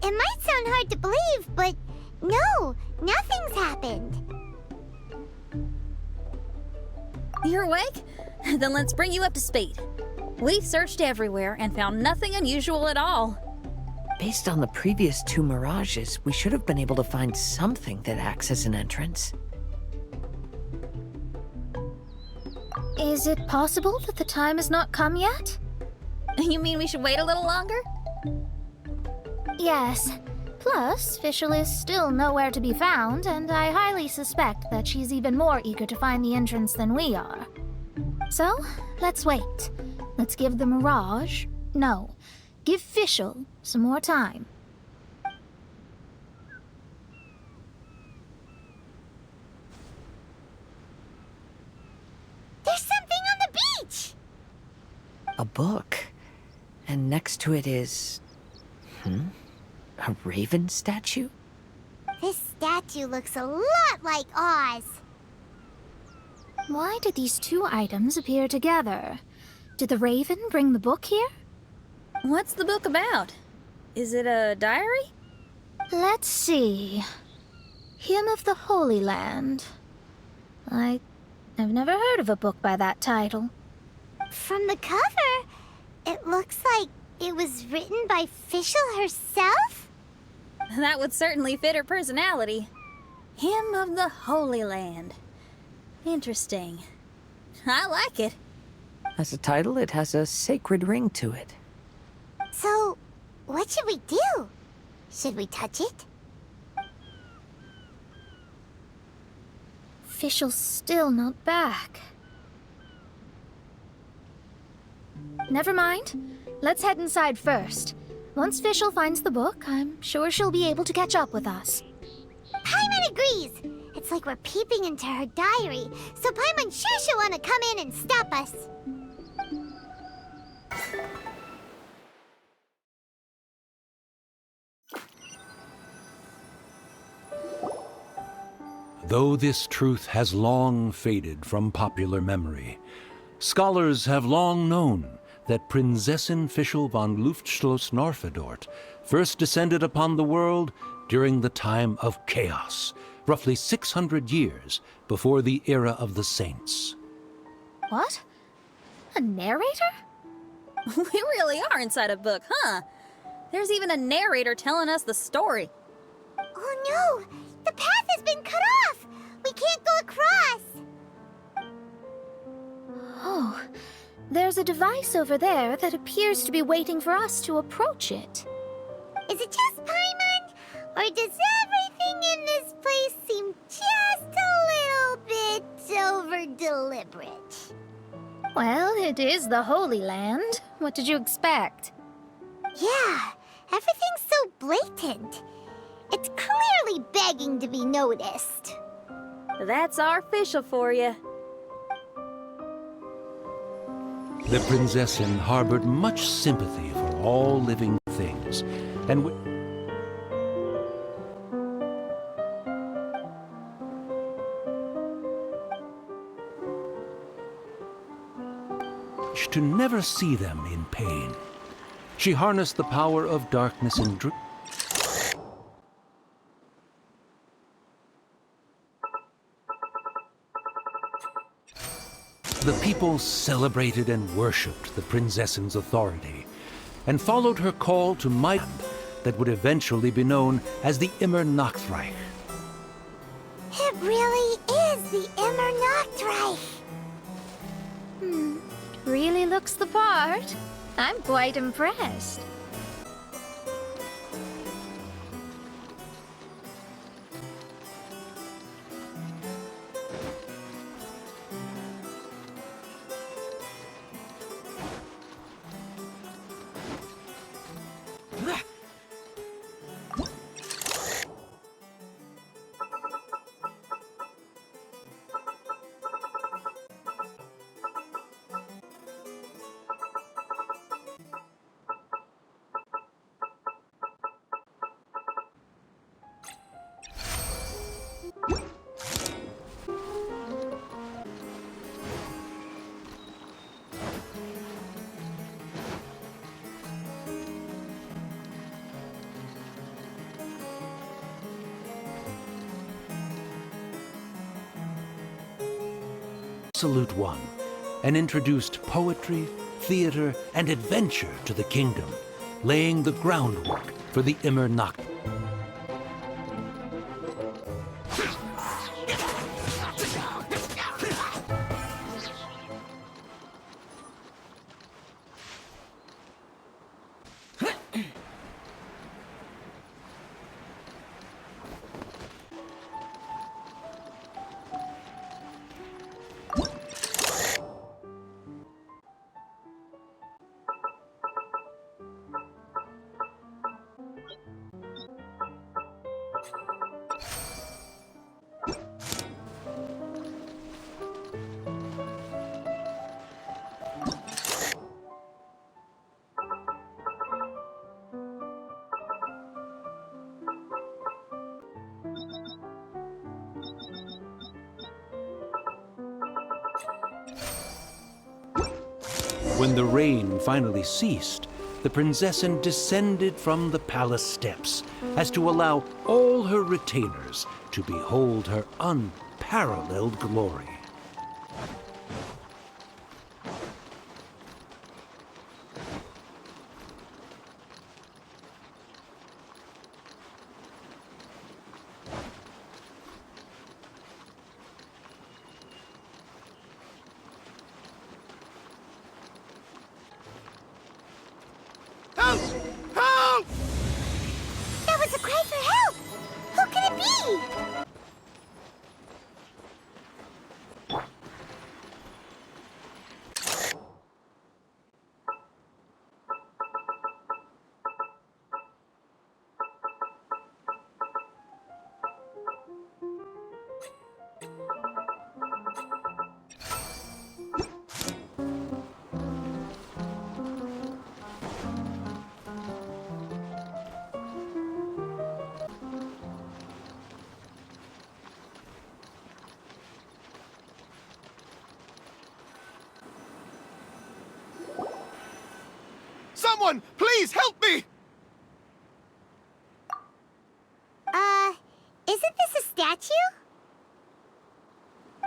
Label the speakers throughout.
Speaker 1: It might sound hard to believe, but no, nothing's happened.
Speaker 2: You're awake? Then let's bring you up to speed. We've searched everywhere and found nothing unusual at all.
Speaker 3: Based on the previous 2 mirages, we should have been able to find something that acts as an entrance.
Speaker 4: Is it possible that the time has not come yet?
Speaker 2: You mean we should wait a little longer?
Speaker 4: Yes. Plus, Fischl is still nowhere to be found, and I highly suspect that she's even more eager to find the entrance than we are. So, let's wait. Let's give the Mirage... No, give Fischl some more time.
Speaker 1: There's something on the beach!
Speaker 3: A book. And next to it is... a raven statue?
Speaker 1: This statue looks a lot like Oz.
Speaker 4: Why did these 2 items appear together? Did the raven bring the book here?
Speaker 2: What's the book about? Is it a diary?
Speaker 4: Let's see. Hymn of the Holy Land. I've never heard of a book by that title.
Speaker 1: From the cover, it looks like it was written by Fischl herself?
Speaker 2: That would certainly fit her personality. Hymn of the Holy Land. Interesting. I like it.
Speaker 3: As a title, it has a sacred ring to it.
Speaker 1: So, what should we do? Should we touch it?
Speaker 4: Fischl's still not back. Never mind. Let's head inside first. Once Fischl finds the book, I'm sure she'll be able to catch up with us.
Speaker 1: Paimon agrees! It's like we're peeping into her diary, so Paimon's sure she'll want to come in and stop us.
Speaker 5: Though this truth has long faded from popular memory, scholars have long known that Prinzessin Fischl von Luftschloss-Norfedort first descended upon the world during the time of chaos, roughly 600 years before the era of the saints.
Speaker 4: What? A narrator?
Speaker 2: We really are inside a book, huh? There's even a narrator telling us the story.
Speaker 1: Oh no! The path has been cut off! We can't go across!
Speaker 4: Oh, there's a device over there that appears to be waiting for us to approach it.
Speaker 1: Is it just Paimon? Or does everything in this place seem just a little bit over-deliberate?
Speaker 4: Well, it is the Holy Land. What did you expect?
Speaker 1: Yeah, everything's so blatant. It's clearly begging to be noticed.
Speaker 2: That's our Fischl for you.
Speaker 5: The Prinzessin harbored much sympathy for all living things, and to never see them in pain. She harnessed the power of darkness and the people celebrated and worshipped the Prinzessin's authority, and followed her call to might that would eventually be known as the Immer Nachtreich.
Speaker 1: It really is the Immer Nachtreich.
Speaker 4: Really looks the part. I'm quite impressed.
Speaker 5: absolute one, and introduced poetry, theater, and adventure to the kingdom, laying the groundwork for the Immernacht. When the rain finally ceased, the Prinzessin descended from the palace steps as to allow all her retainers to behold her unparalleled glory.
Speaker 6: Help! Help!
Speaker 1: That was a cry for help! Who could it be?
Speaker 6: Someone, please help me!
Speaker 1: Isn't this a statue?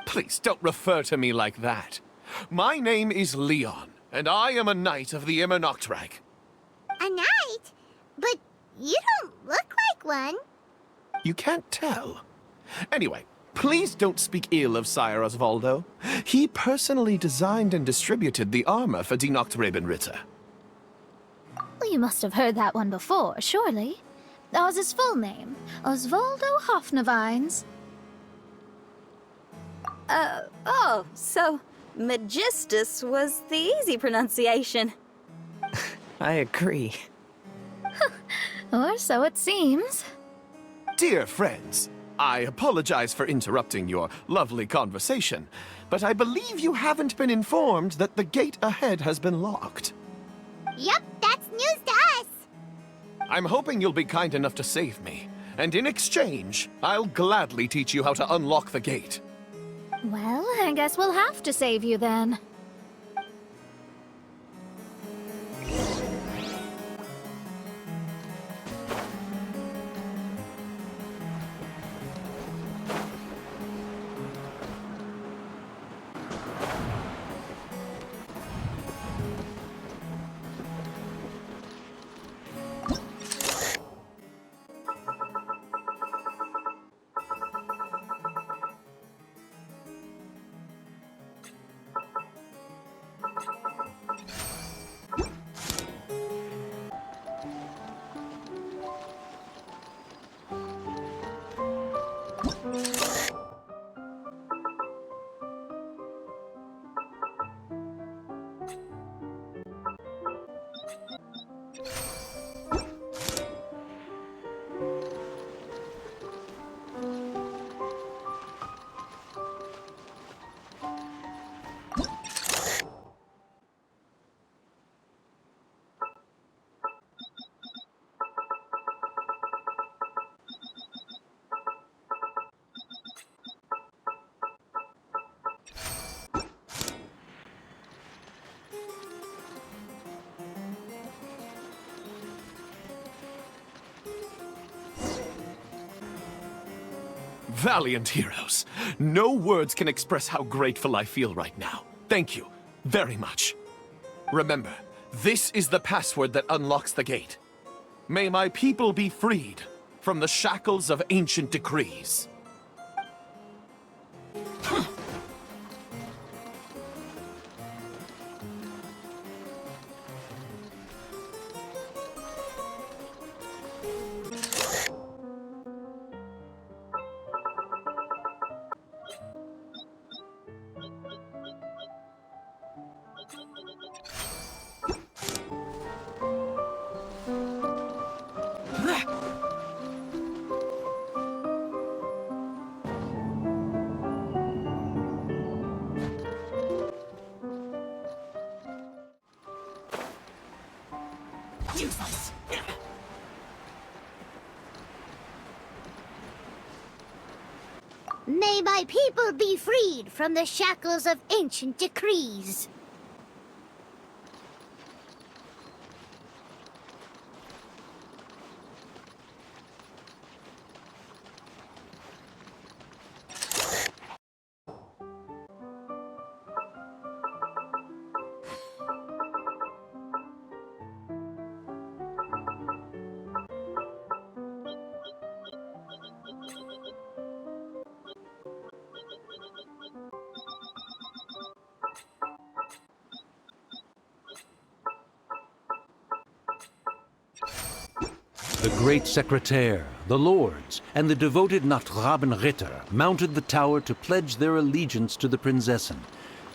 Speaker 6: Please don't refer to me like that. My name is Leon, and I am a knight of the Immernachtreich.
Speaker 1: A knight? But you don't look like one.
Speaker 6: You can't tell. Anyway, please don't speak ill of Sire Osvaldo. He personally designed and distributed the armor for Die Nachtrebenritter.
Speaker 4: Well, you must have heard that one before, surely. That was his full name, Osvaldo Hofnevines.
Speaker 2: Oh, so Magistus was the easy pronunciation.
Speaker 3: I agree.
Speaker 4: Or so it seems.
Speaker 6: Dear friends, I apologize for interrupting your lovely conversation, but I believe you haven't been informed that the gate ahead has been locked.
Speaker 1: Yup, that's news to us.
Speaker 6: I'm hoping you'll be kind enough to save me, and in exchange, I'll gladly teach you how to unlock the gate.
Speaker 4: Well, I guess we'll have to save you then.
Speaker 6: Valiant heroes. No words can express how grateful I feel right now. Thank you very much. Remember, this is the password that unlocks the gate. May my people be freed from the shackles of ancient decrees. Useless.
Speaker 1: May my people be freed from the shackles of ancient decrees.
Speaker 5: The great secretaire, the lords, and the devoted Nachtrabenritter mounted the tower to pledge their allegiance to the Prinzessin,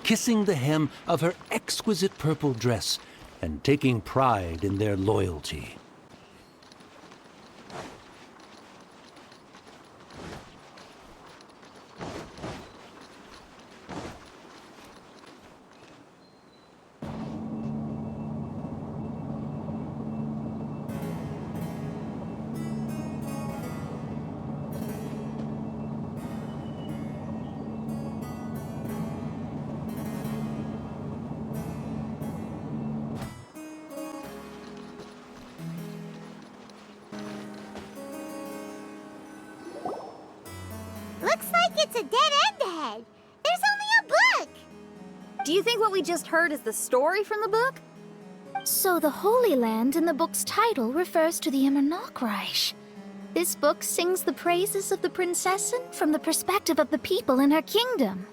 Speaker 5: kissing the hem of her exquisite purple dress and taking pride in their loyalty.
Speaker 1: Looks like it's a dead end ahead. There's only a book.
Speaker 2: Do you think what we just heard is the story from the book?
Speaker 4: So the Holy Land in the book's title refers to the Immernachtreich. This book sings the praises of the Prinzessin from the perspective of the people in her kingdom.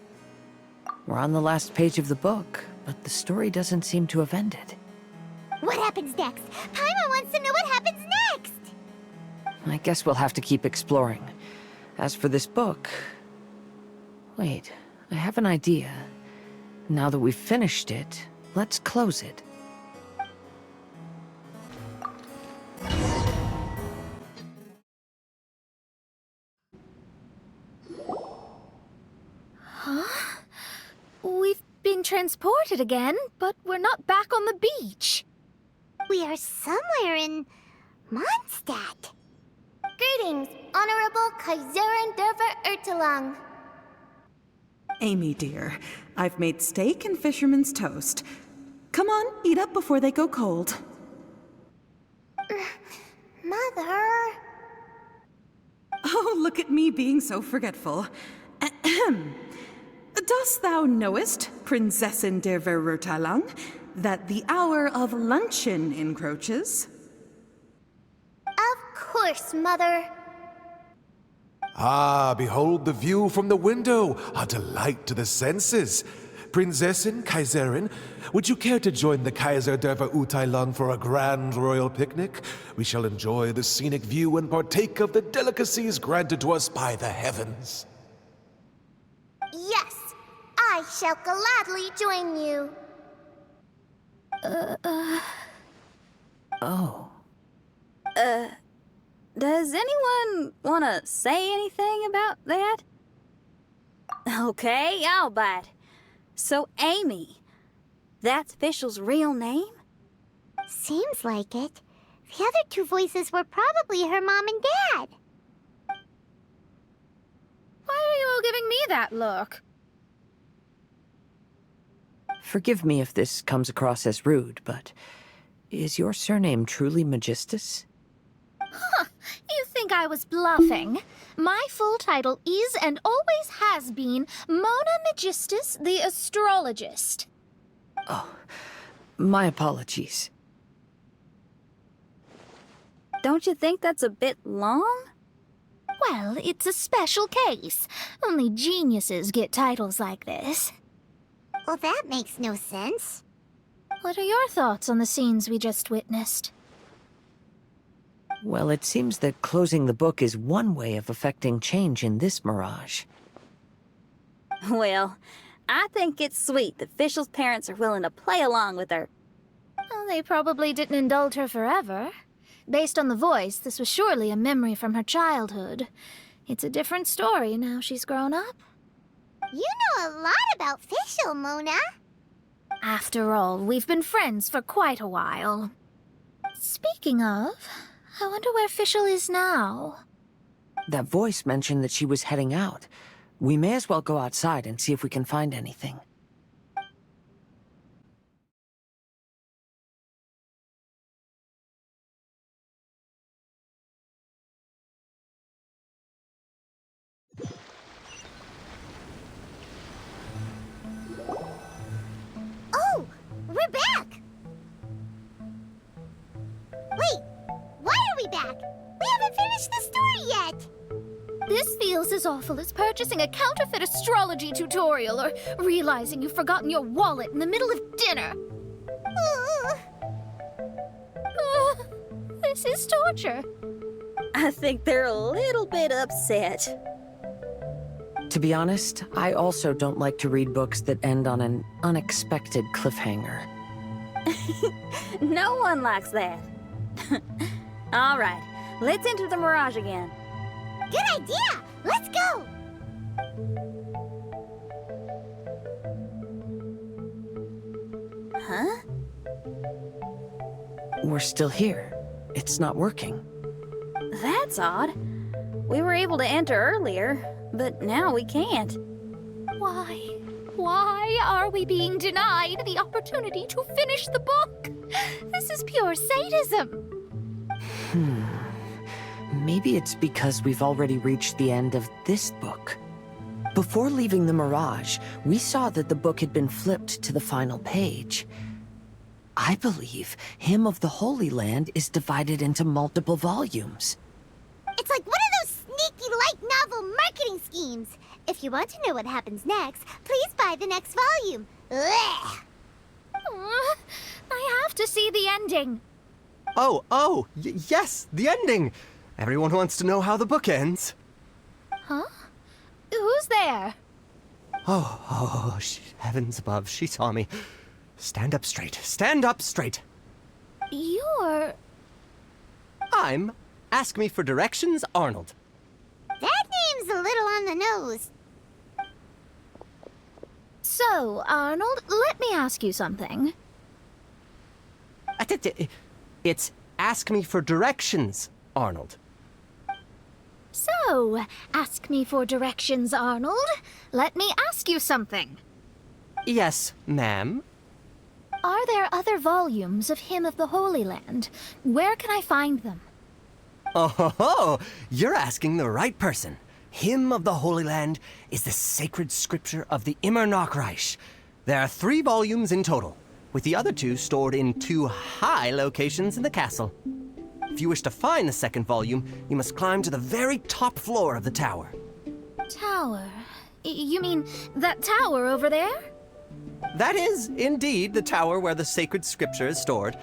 Speaker 3: We're on the last page of the book, but the story doesn't seem to have ended.
Speaker 1: What happens next? Paimon wants to know what happens next.
Speaker 3: I guess we'll have to keep exploring. As for this book... Wait, I have an idea. Now that we've finished it, let's close it.
Speaker 4: We've been transported again, but we're not back on the beach.
Speaker 1: We are somewhere in Mondstadt. Greetings, Honorable Kaiserin Derver Ertelang.
Speaker 7: Amy, dear, I've made steak and fisherman's toast. Come on, eat up before they go cold.
Speaker 1: Mother...
Speaker 7: Oh, look at me being so forgetful. Ahem. Dost thou knowest, Prinzessin der Verurteilung, that the hour of luncheon encroaches?
Speaker 1: Of course, Mother.
Speaker 8: Ah, behold the view from the window, a delight to the senses. Prinzessin, Kaiserin, would you care to join the Kaiser der Verurteilung for a grand royal picnic? We shall enjoy the scenic view and partake of the delicacies granted to us by the heavens.
Speaker 1: Yes, I shall gladly join you.
Speaker 3: Oh.
Speaker 2: Does anyone want to say anything about that? Okay, I'll bite. So, Amy, that's Fischl's real name?
Speaker 1: Seems like it. The other two voices were probably her mom and dad.
Speaker 4: Why are you all giving me that look?
Speaker 3: Forgive me if this comes across as rude, but is your surname truly Magistus?
Speaker 4: You think think I was bluffing. My full title is and always has been Mona Magistus the Astrologist.
Speaker 3: My apologies.
Speaker 2: Don't you think that's a bit long?
Speaker 4: Well, it's a special case. Only geniuses get titles like this.
Speaker 1: Well, that makes no sense.
Speaker 4: What are your thoughts on the scenes we just witnessed?
Speaker 3: Well, it seems that closing the book is one way of affecting change in this mirage.
Speaker 2: Well, I think it's sweet that Fischl's parents are willing to play along with her.
Speaker 4: Well, they probably didn't indulge her forever. Based on the voice, this was surely a memory from her childhood. It's a different story now she's grown up.
Speaker 1: You know a lot about Fischl, Mona.
Speaker 4: After all, we've been friends for quite a while. Speaking of, I wonder where Fischl is now.
Speaker 3: That voice mentioned that she was heading out. We may as well go outside and see if we can find anything.
Speaker 1: Oh, we're back! Wait, why are we back? We haven't finished the story yet!
Speaker 4: This feels as awful as purchasing a counterfeit astrology tutorial or realizing you've forgotten your wallet in the middle of dinner. This is torture.
Speaker 2: I think they're a little bit upset.
Speaker 3: To be honest, I also don't like to read books that end on an unexpected cliffhanger.
Speaker 2: No one likes that. All right, let's enter the mirage again.
Speaker 1: Good idea! Let's go!
Speaker 2: Huh?
Speaker 3: We're still here. It's not working.
Speaker 2: That's odd. We were able to enter earlier, but now we can't.
Speaker 4: Why? Why are we being denied the opportunity to finish the book? This is pure sadism.
Speaker 3: Maybe it's because we've already reached the end of this book. Before leaving the Mirage, we saw that the book had been flipped to the final page. I believe Hymn of the Holy Land is divided into multiple volumes.
Speaker 1: It's like one of those sneaky light novel marketing schemes. If you want to know what happens next, please buy the next volume. Ugh.
Speaker 4: I have to see the ending.
Speaker 9: Yes, the ending! Everyone wants to know how the book ends.
Speaker 4: Huh? Who's there?
Speaker 9: Heavens above, she saw me. Stand up straight, stand up straight.
Speaker 4: You're...
Speaker 9: I'm Ask Me for Directions, Arnold.
Speaker 1: That name's a little on the nose.
Speaker 4: So, Arnold, let me ask you something.
Speaker 9: It's Ask Me for Directions, Arnold.
Speaker 4: So, ask me for directions, Arnold. Let me ask you something.
Speaker 9: Yes, ma'am.
Speaker 4: Are there other volumes of Hymn of the Holy Land? Where can I find them?
Speaker 9: You're asking the right person. Hymn of the Holy Land is the sacred scripture of the Immer Nachreich. There are 3 volumes in total, with the other 2 stored in 2 high locations in the castle. If you wish to find the second volume, you must climb to the very top floor of the tower.
Speaker 4: Tower? You mean that tower over there?
Speaker 9: That is, indeed, the tower where the sacred scripture is stored.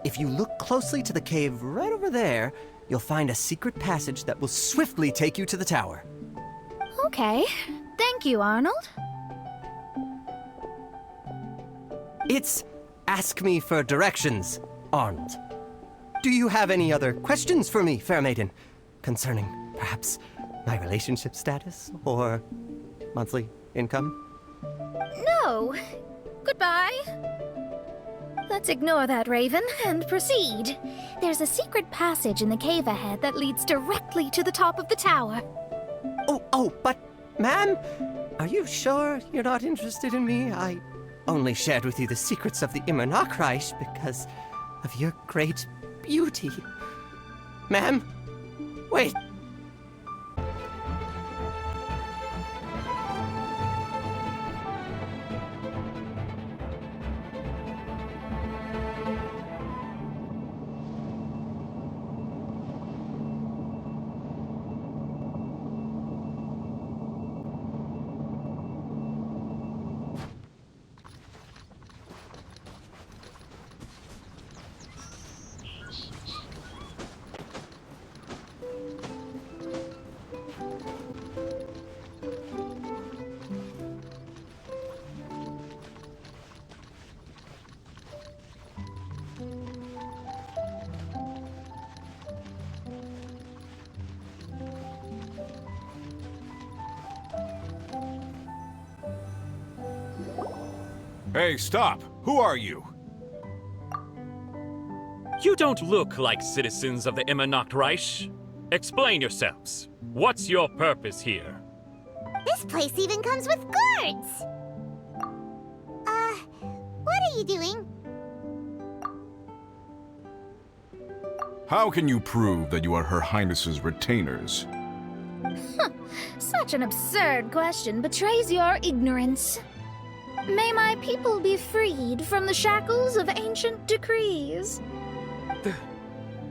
Speaker 9: If you look closely to the cave right over there, you'll find a secret passage that will swiftly take you to the tower.
Speaker 4: Okay. Thank you, Arnold.
Speaker 9: It's Ask Me for Directions, Arnold. Do you have any other questions for me, fair maiden? Concerning, perhaps, my relationship status or monthly income?
Speaker 4: No. Goodbye. Let's ignore that, Raven, and proceed. There's a secret passage in the cave ahead that leads directly to the top of the tower.
Speaker 9: But, ma'am, are you sure you're not interested in me? I only shared with you the secrets of the Immer Nachreich because of your great beauty. Ma'am, Wait.
Speaker 10: Hey, stop! Who are you?
Speaker 11: You don't look like citizens of the Immernachtreich. Explain yourselves. What's your purpose here?
Speaker 1: This place even comes with guards! What are you doing?
Speaker 10: How can you prove that you are Her Highness's retainers?
Speaker 4: Such an absurd question betrays your ignorance. May my people be freed from the shackles of ancient decrees.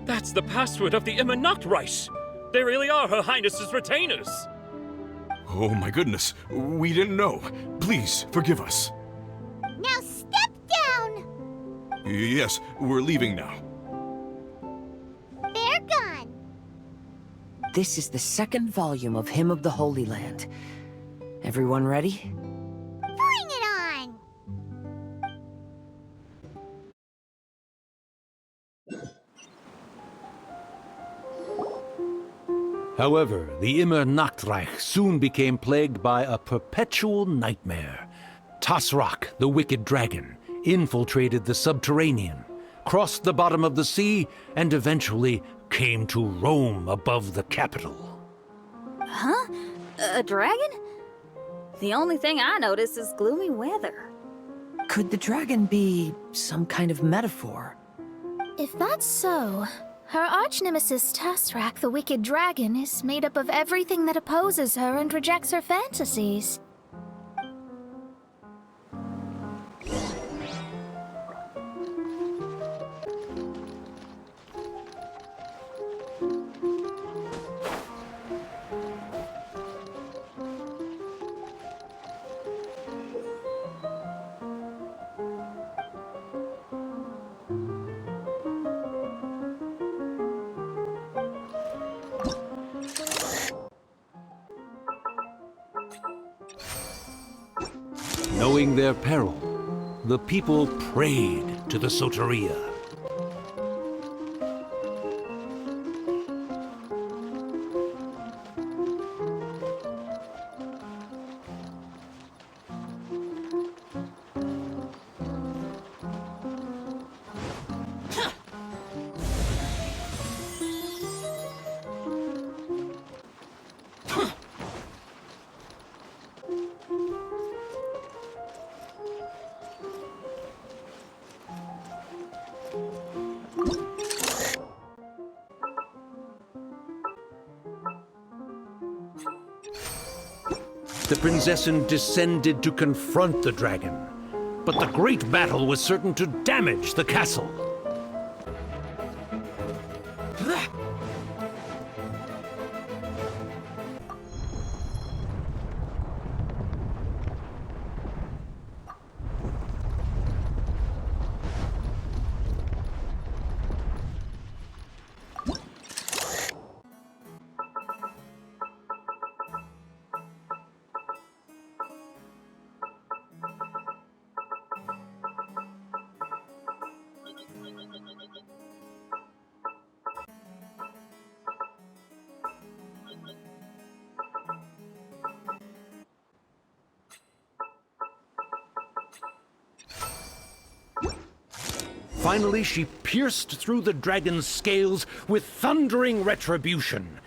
Speaker 11: That's the password of the Immernachtreich! They really are Her Highness's retainers!
Speaker 10: Oh my goodness, we didn't know. Please, forgive us.
Speaker 1: Now step down!
Speaker 10: Yes, we're leaving now.
Speaker 1: They're gone.
Speaker 3: This is the second volume of Hymn of the Holy Land. Everyone ready?
Speaker 1: Bring it on!
Speaker 5: However, the Immernachtreich soon became plagued by a perpetual nightmare. Tasrak, the wicked dragon, infiltrated the subterranean, crossed the bottom of the sea, and eventually came to roam above the capital.
Speaker 2: Huh? A dragon? The only thing I notice is gloomy weather.
Speaker 3: Could the dragon be some kind of metaphor?
Speaker 4: If that's so, her arch-nemesis Tasrak, the wicked dragon, is made up of everything that opposes her and rejects her fantasies.
Speaker 5: Knowing their peril, the people prayed to the Soteria. The Prinzessin descended to confront the dragon, but the great battle was certain to damage the castle. Finally, she pierced through the dragon's scales with thundering retribution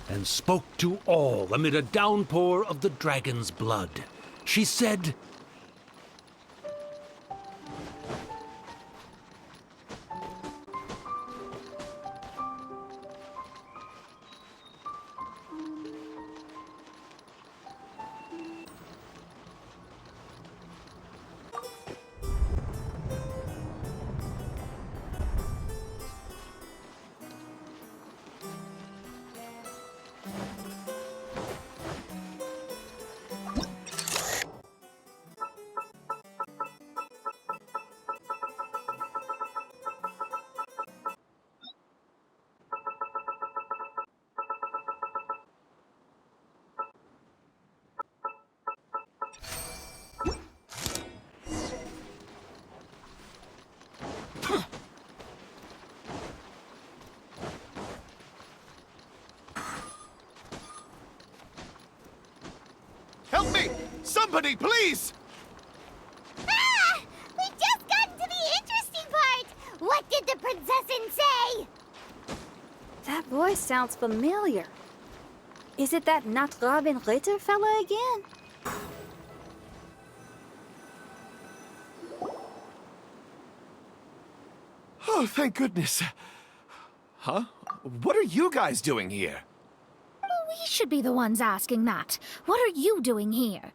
Speaker 5: and spoke to all amid a downpour of the dragon's blood. She said,
Speaker 6: Somebody, please!
Speaker 1: Ah! We just got to the interesting part! What did the princessin say?
Speaker 2: That voice sounds familiar. Is it that Not Robin Ritter fella again?
Speaker 6: Oh, thank goodness. Huh? What are you guys doing here?
Speaker 4: We should be the ones asking that. What are you doing here?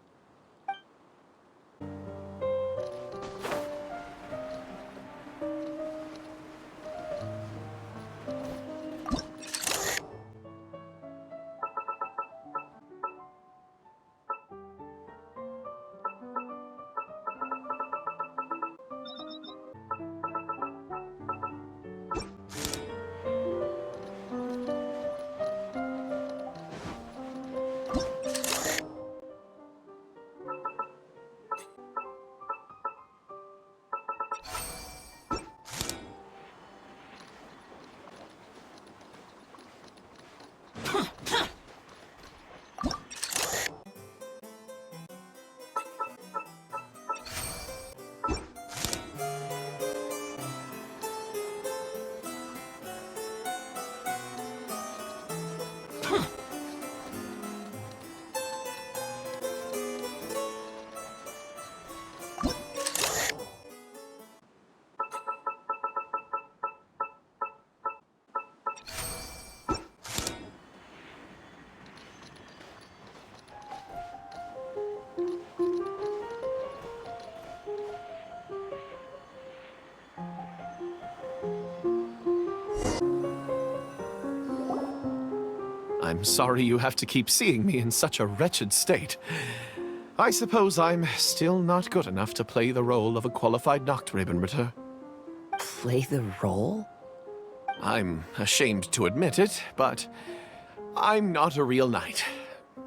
Speaker 6: I'm sorry you have to keep seeing me in such a wretched state. I suppose I'm still not good enough to play the role of a qualified Nachtrebenritter.
Speaker 3: Play the role?
Speaker 6: I'm ashamed to admit it, but I'm not a real knight.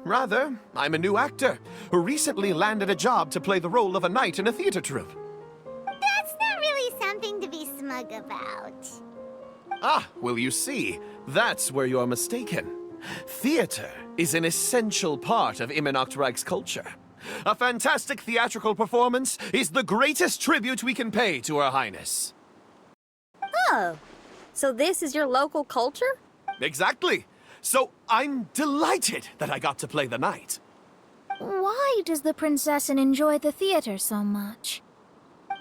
Speaker 6: Rather, I'm a new actor who recently landed a job to play the role of a knight in a theater troupe.
Speaker 1: That's not really something to be smug about.
Speaker 6: Ah, well, you see, that's where you're mistaken. Theater is an essential part of Immernachtreich's culture. A fantastic theatrical performance is the greatest tribute we can pay to Her Highness.
Speaker 2: Oh, so this is your local culture?
Speaker 6: Exactly. So I'm delighted that I got to play the knight.
Speaker 4: Why does the princessin enjoy the theater so much?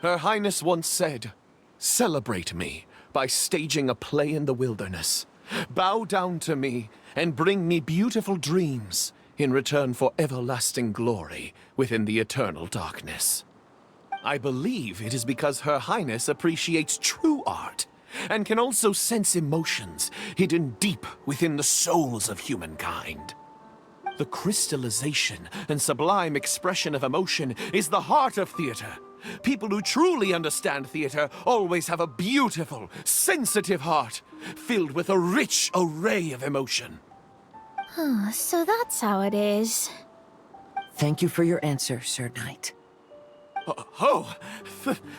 Speaker 6: Her Highness once said, "Celebrate me by staging a play in the wilderness. Bow down to me and bring me beautiful dreams in return for everlasting glory within the eternal darkness." I believe it is because Her Highness appreciates true art and can also sense emotions hidden deep within the souls of humankind. The crystallization and sublime expression of emotion is the heart of theater. People who truly understand theater always have a beautiful, sensitive heart, filled with a rich array of emotion.
Speaker 4: So that's how it is.
Speaker 3: Thank you for your answer, Sir Knight.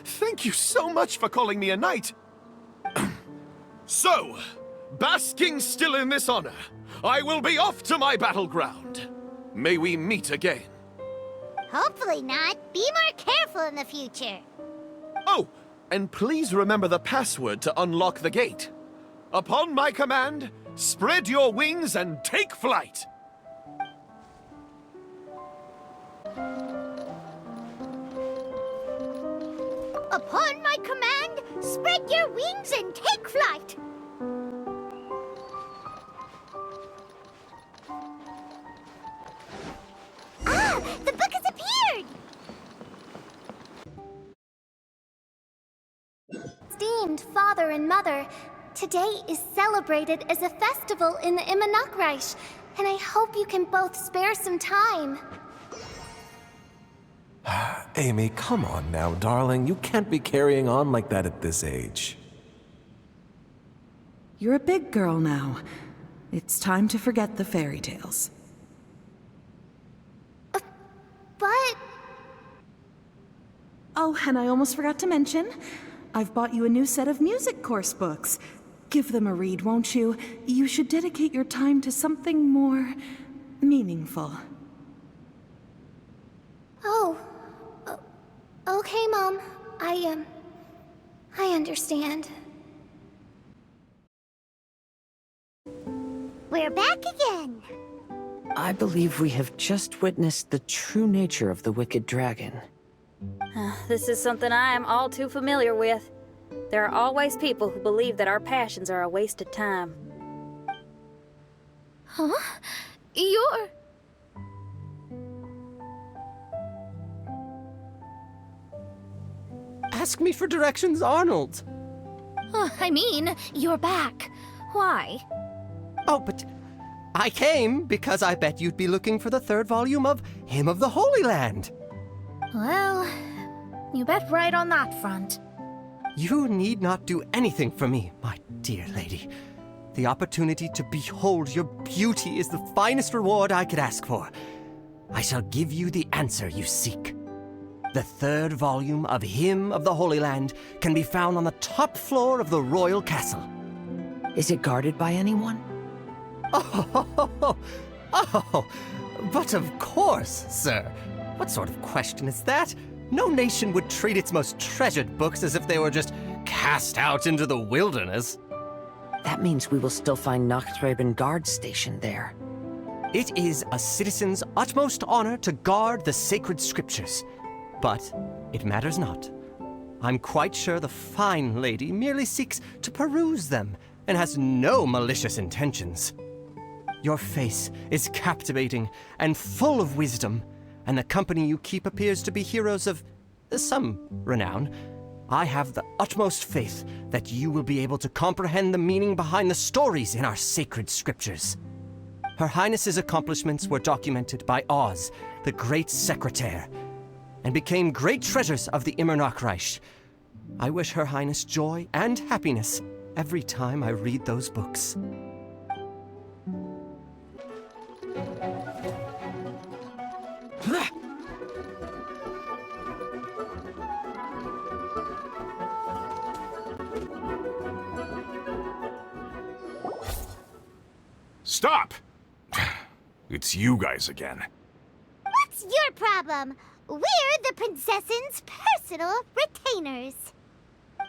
Speaker 6: Thank you so much for calling me a knight. So, basking still in this honor, I will be off to my battleground. May we meet again.
Speaker 1: Hopefully not. Be more careful in the future.
Speaker 6: Oh, and please remember the password to unlock the gate. Upon my command, spread your wings and take flight.
Speaker 1: Upon my command, spread your wings and take flight. Ah, the book has appeared!
Speaker 12: Esteemed father and mother, today is celebrated as a festival in the Immernachtreich, and I hope you can both spare some time.
Speaker 8: Amy, come on now, darling. You can't be carrying on like that at this age.
Speaker 7: You're a big girl now. It's time to forget the fairy tales.
Speaker 12: But...
Speaker 7: Oh, and I almost forgot to mention, I've bought you a new set of music course books. Give them a read, won't you? You should dedicate your time to something more meaningful.
Speaker 12: Oh. Okay, Mom. I understand.
Speaker 1: We're back again.
Speaker 3: I believe we have just witnessed the true nature of the wicked dragon.
Speaker 2: This is something I am all too familiar with. There are always people who believe that our passions are a waste of time.
Speaker 4: Huh? You're...
Speaker 9: Ask me for directions, Arnold.
Speaker 4: I mean, you're back. Why?
Speaker 9: Oh, but I came because I bet you'd be looking for the third volume of Hymn of the Holy Land.
Speaker 4: Well, you bet right on that front.
Speaker 9: You need not do anything for me, my dear lady. The opportunity to behold your beauty is the finest reward I could ask for. I shall give you the answer you seek. The third volume of Hymn of the Holy Land can be found on the top floor of the royal castle.
Speaker 3: Is it guarded by anyone?
Speaker 9: Oh, but of course, sir. What sort of question is that? No nation would treat its most treasured books as if they were just cast out into the wilderness.
Speaker 3: That means we will still find Nachthreben guard stationed there.
Speaker 9: It is a citizen's utmost honor to guard the sacred scriptures. But it matters not. I'm quite sure the fine lady merely seeks to peruse them and has no malicious intentions. Your face is captivating and full of wisdom, and the company you keep appears to be heroes of some renown. I have the utmost faith that you will be able to comprehend the meaning behind the stories in our sacred scriptures. Her Highness's accomplishments were documented by Oz, the Great Secretaire, and became great treasures of the Immernachtreich. I wish Her Highness joy and happiness every time I read those books.
Speaker 10: Stop! It's you guys again.
Speaker 1: What's your problem? We're the princess's personal retainers.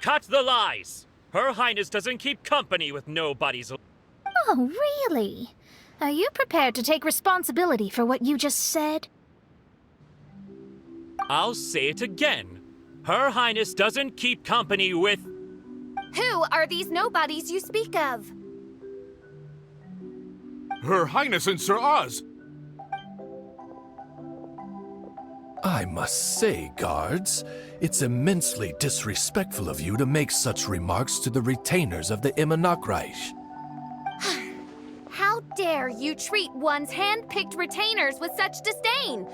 Speaker 11: Cut the lies! Her Highness doesn't keep company with nobody's...
Speaker 4: Oh, really? Are you prepared to take responsibility for what you just said?
Speaker 11: I'll say it again. Her Highness doesn't keep company with...
Speaker 12: Who are these nobodies you speak of?
Speaker 10: Her Highness and Sir Oz!
Speaker 6: I must say, guards, it's immensely disrespectful of you to make such remarks to the retainers of the Immernachtreich.
Speaker 12: How dare you treat one's hand-picked retainers with such disdain?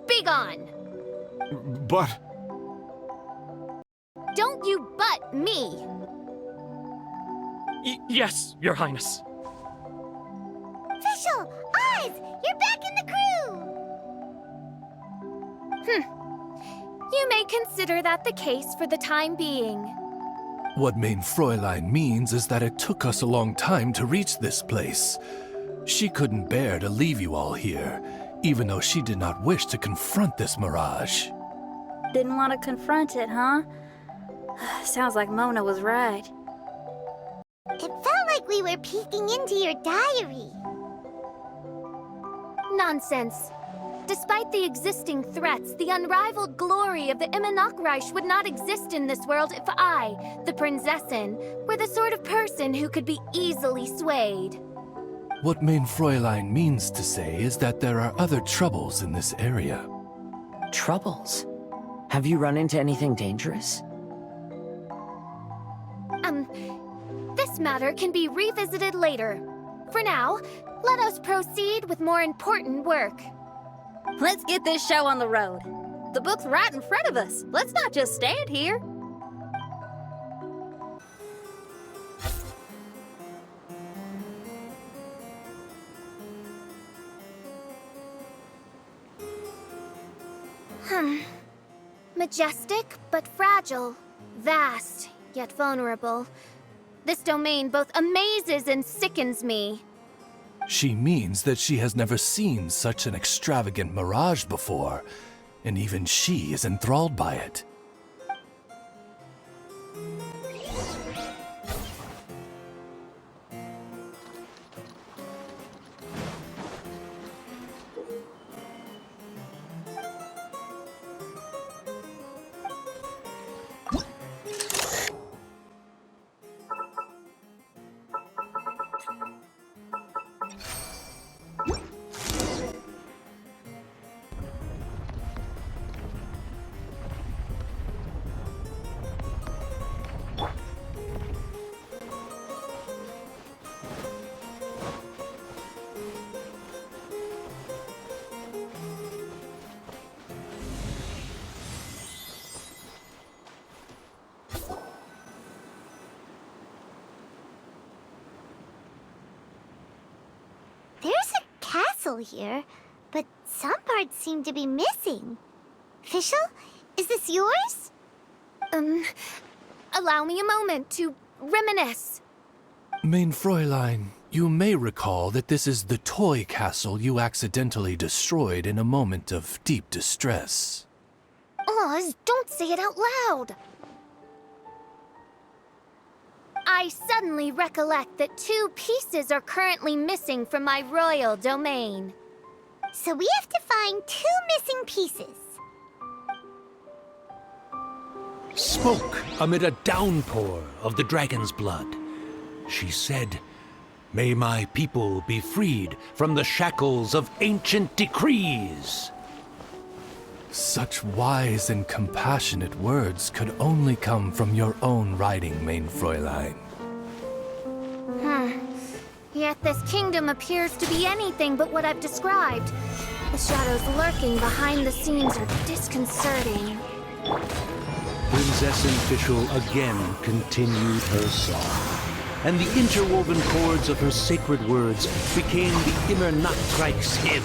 Speaker 12: Begone!
Speaker 10: But...
Speaker 12: Don't you butt me!
Speaker 11: Yes, Your Highness.
Speaker 1: Fischl! Oz! You're back in the crew!
Speaker 12: You may consider that the case for the time being.
Speaker 6: What Mein Fräulein means is that it took us a long time to reach this place. She couldn't bear to leave you all here, even though she did not wish to confront this mirage.
Speaker 2: Didn't want to confront it, huh? Sounds like Mona was right.
Speaker 1: It felt like we were peeking into your diary.
Speaker 12: Nonsense. Despite the existing threats, the unrivaled glory of the Immernachtreich would not exist in this world if I, the Prinzessin, were the sort of person who could be easily swayed.
Speaker 6: What Mein Fräulein means to say is that there are other troubles in this area.
Speaker 3: Troubles? Have you run into anything dangerous?
Speaker 12: This matter can be revisited later. For now, let us proceed with more important work.
Speaker 2: Let's get this show on the road. The book's right in front of us. Let's not just stand here.
Speaker 12: Majestic but fragile. Vast yet vulnerable. This domain both amazes and sickens me.
Speaker 6: She means that she has never seen such an extravagant mirage before.
Speaker 8: and even she is enthralled by it.
Speaker 1: There's a castle here, but some parts seem to be missing. Fischl, is this yours?
Speaker 12: Allow me a moment to reminisce.
Speaker 8: Mein Fräulein, you may recall that this is the toy castle you accidentally destroyed in a moment of deep distress.
Speaker 12: Oz, don't say it out loud. I suddenly recollect that 2 pieces are currently missing from my royal domain.
Speaker 1: So we have to find 2 missing pieces.
Speaker 5: Spoke amid a downpour of the dragon's blood. She said, "May my people be freed from the shackles of ancient decrees."
Speaker 8: Such wise and compassionate words could only come from your own writing, Mein Fräulein.
Speaker 12: Yet this kingdom appears to be anything but what I've described. The shadows lurking behind the scenes are disconcerting.
Speaker 5: Prinzessin Fischl again continued her song, and the interwoven chords of her sacred words became the Immer Nachtreich's hymn.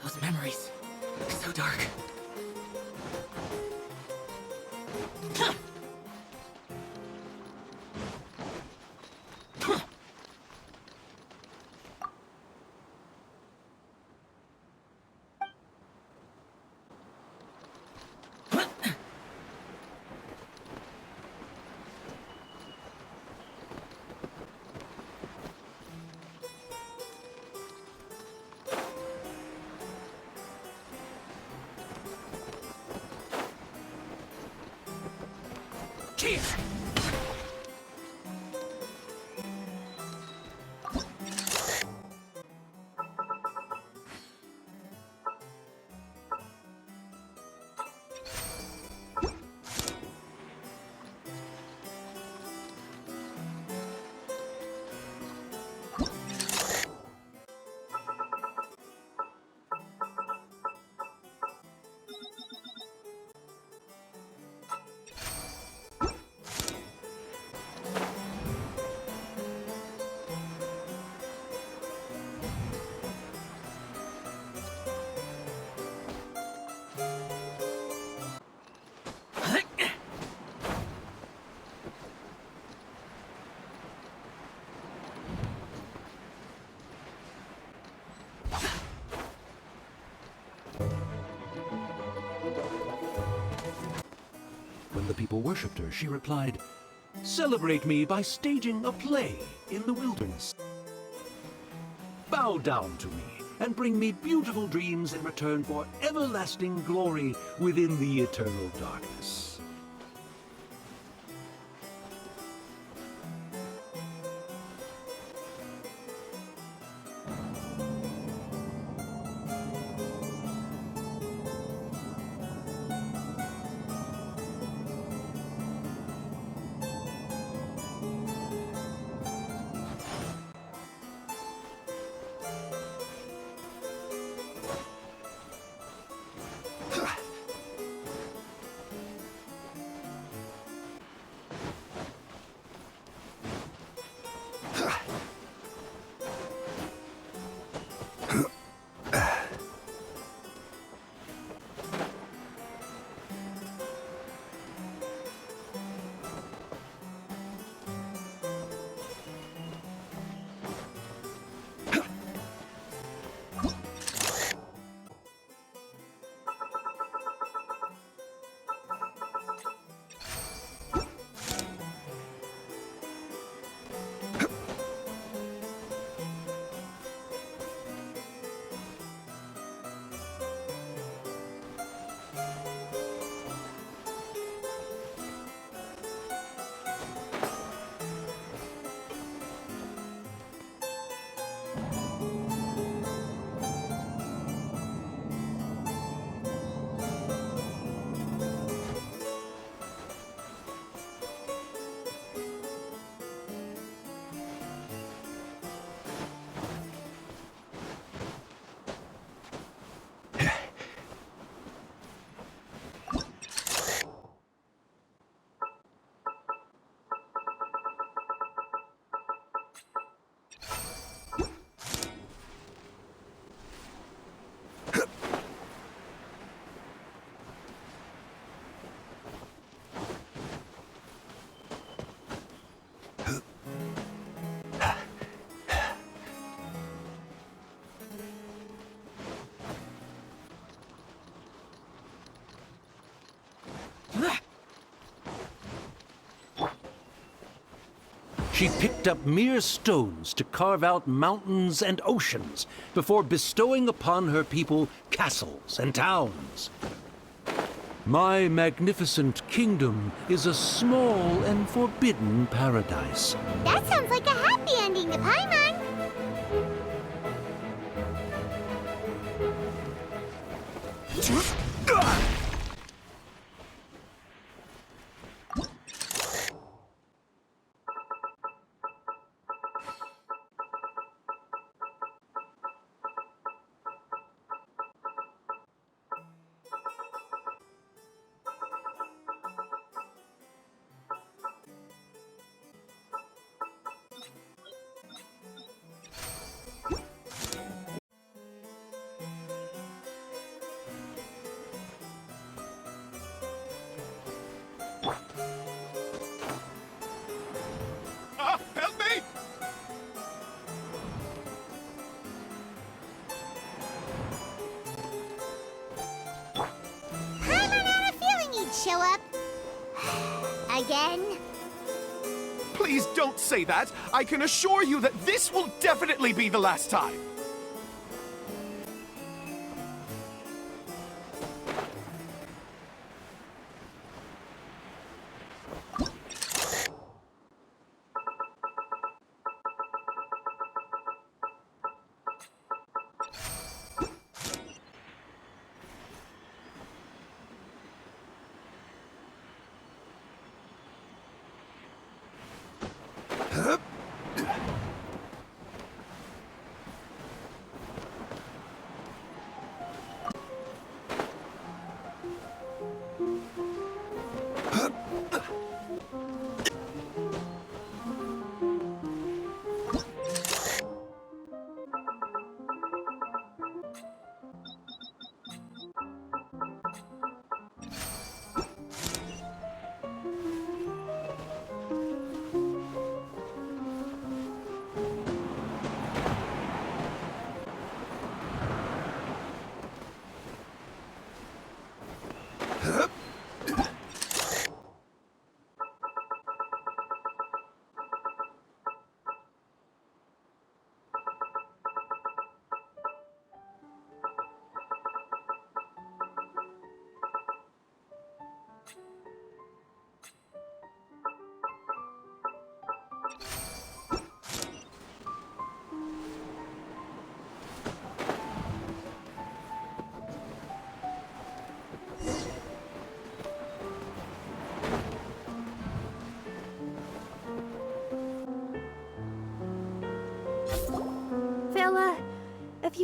Speaker 13: Those memories, so dark.
Speaker 11: Here!
Speaker 5: When the people worshipped her, she replied, "Celebrate me by staging a play in the wilderness. Bow down to me and bring me beautiful dreams in return for everlasting glory within the eternal darkness." She picked up mere stones to carve out mountains and oceans before bestowing upon her people castles and towns. My magnificent kingdom is a small and forbidden paradise.
Speaker 1: That sounds like a happy ending to Paimon.
Speaker 6: Help me!
Speaker 1: Paimon had a feeling he'd show up. Again?
Speaker 6: Please don't say that. I can assure you that this will definitely be the last time.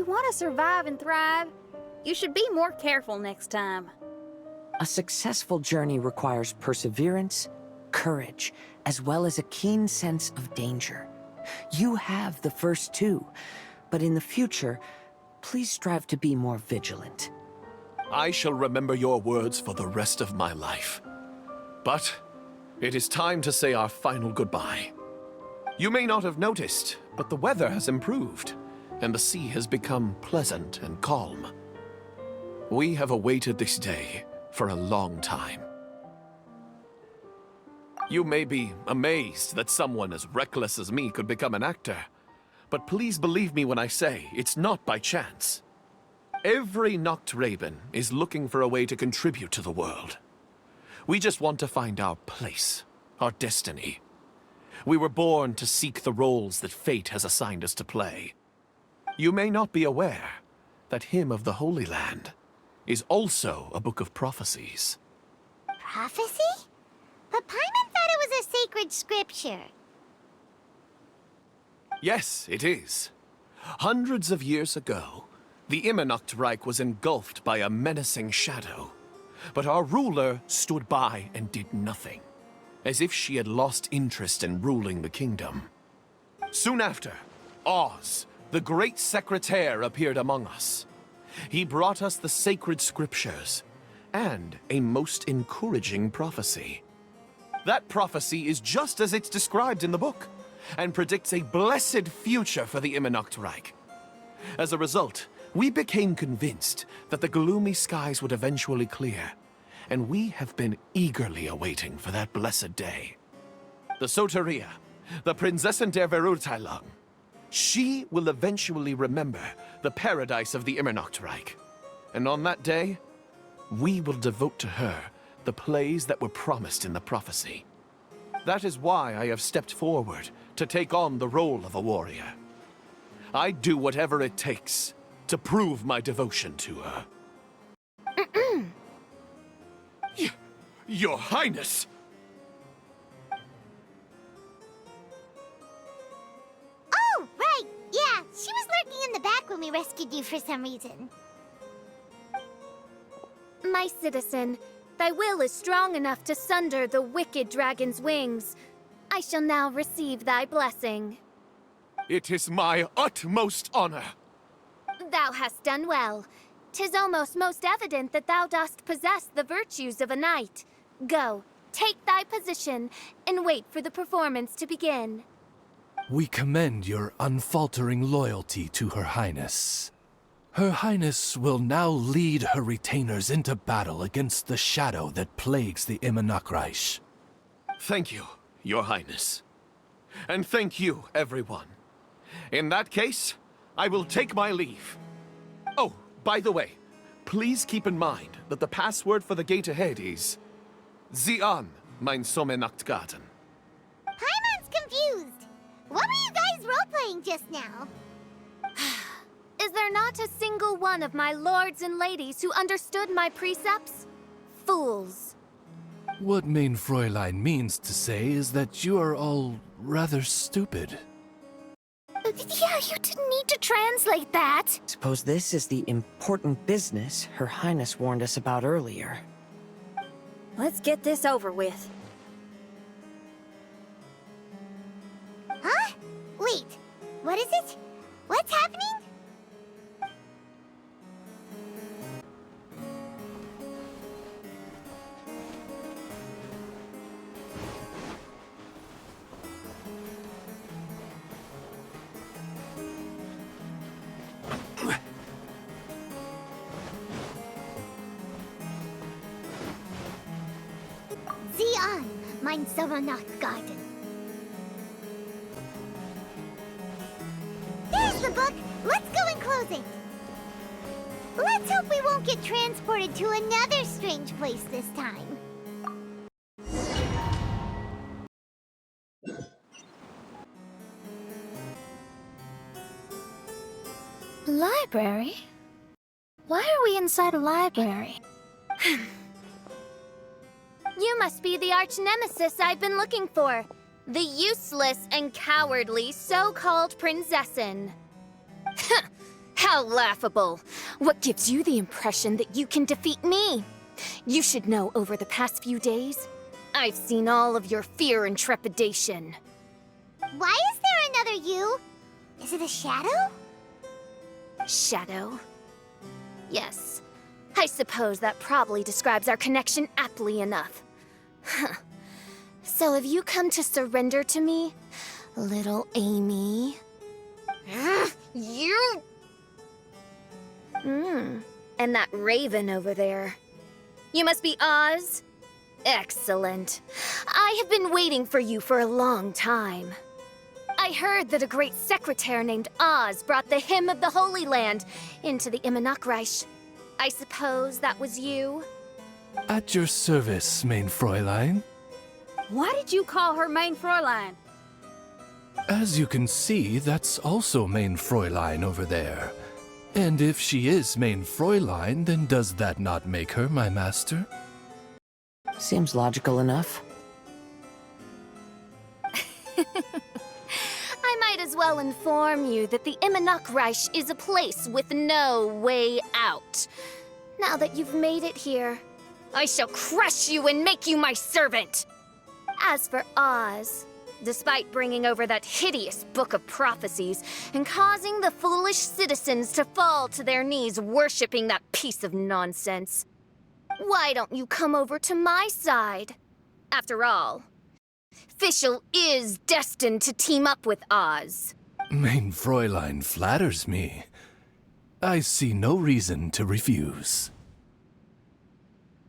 Speaker 2: you want to survive and thrive, you should be more careful next time.
Speaker 3: A successful journey requires perseverance, courage, as well as a keen sense of danger. You have the first two, but in the future, please strive to be more vigilant.
Speaker 6: I shall remember your words for the rest of my life. But it is time to say our final goodbye. You may not have noticed, but the weather has improved, and the sea has become pleasant and calm. We have awaited this day for a long time. You may be amazed that someone as reckless as me could become an actor, but please believe me when I say it's not by chance. Every Noctraben is looking for a way to contribute to the world. We just want to find our place, our destiny. We were born to seek the roles that fate has assigned us to play. You may not be aware that Hymn of the Holy Land is also a book of prophecies.
Speaker 1: Prophecy? But Paimon thought it was a sacred scripture.
Speaker 6: Yes, it is. Hundreds of years ago, the Immernachtreich was engulfed by a menacing shadow. But our ruler stood by and did nothing, as if she had lost interest in ruling the kingdom. Soon after, Oz, the great secretaire, appeared among us. He brought us the sacred scriptures and a most encouraging prophecy. That prophecy is just as it's described in the book, and predicts a blessed future for the Immernachtreich. As a result, we became convinced that the gloomy skies would eventually clear, and we have been eagerly awaiting for that blessed day. The Soteria, the Prinzessin der Verurteilung, she will eventually remember the paradise of the Immernachtreich, and on that day, we will devote to her the plays that were promised in the prophecy. That is why I have stepped forward to take on the role of a warrior. I'd do whatever it takes to prove my devotion to her. Your Highness!
Speaker 1: Oh, right! Yeah, she was lurking in the back when we rescued you for some reason.
Speaker 12: My citizen, thy will is strong enough to sunder the wicked dragon's wings. I shall now receive thy blessing.
Speaker 6: It is my utmost honor.
Speaker 12: Thou hast done well. 'Tis almost most evident that thou dost possess the virtues of a knight. Go, take thy position, and wait for the performance to begin.
Speaker 14: We commend your unfaltering loyalty to Her Highness. Her Highness will now lead her retainers into battle against the shadow that plagues the Immernachtreich.
Speaker 6: Thank you, Your Highness. And thank you, everyone. In that case, I will take my leave. Oh, by the way, please keep in mind that the password for the gate ahead is Zian, mein Sommernachtgarten.
Speaker 1: Paimon's confused. What were you guys role-playing just now?
Speaker 12: Is there not a single one of my lords and ladies who understood my precepts? Fools.
Speaker 14: What Mein Fräulein means to say is that you are all rather stupid.
Speaker 4: Yeah, you didn't need to translate that.
Speaker 3: Suppose this is the important business Her Highness warned us about earlier.
Speaker 2: Let's get this over with.
Speaker 1: Huh? Wait, what is it? What's happening? Zian, mein Sommernachtgarten. There's the book! Let's go and close it! Let's hope we won't get transported to another strange place this time.
Speaker 4: Library? Why are we inside a library?
Speaker 12: You must be the arch-nemesis I've been looking for. The useless and cowardly so-called Prinzessin. How laughable! What gives you the impression that you can defeat me? You should know over the past few days, I've seen all of your fear and trepidation.
Speaker 1: Why is there another you? Is it a shadow?
Speaker 12: Shadow? Yes. I suppose that probably describes our connection aptly enough. Huh. So have you come to surrender to me, little Amy? You... And that raven over there. You must be Oz? Excellent. I have been waiting for you for a long time. I heard that a great secretary named Oz brought the hymn of the Holy Land into the Immernachtreich. I suppose that was you?
Speaker 14: At your service, mein Fräulein.
Speaker 2: Why did you call her Main Fräulein?
Speaker 14: As you can see, that's also mein Fräulein over there. And if she is mein Fräulein, then does that not make her my master?
Speaker 3: Seems logical enough.
Speaker 12: I might as well inform you that the Immernachtreich is a place with no way out. Now that you've made it here, I shall crush you and make you my servant! As for Oz, despite bringing over that hideous book of prophecies and causing the foolish citizens to fall to their knees worshipping that piece of nonsense, why don't you come over to my side? After all, Fischl is destined to team up with Oz.
Speaker 14: Mein Fräulein flatters me. I see no reason to refuse.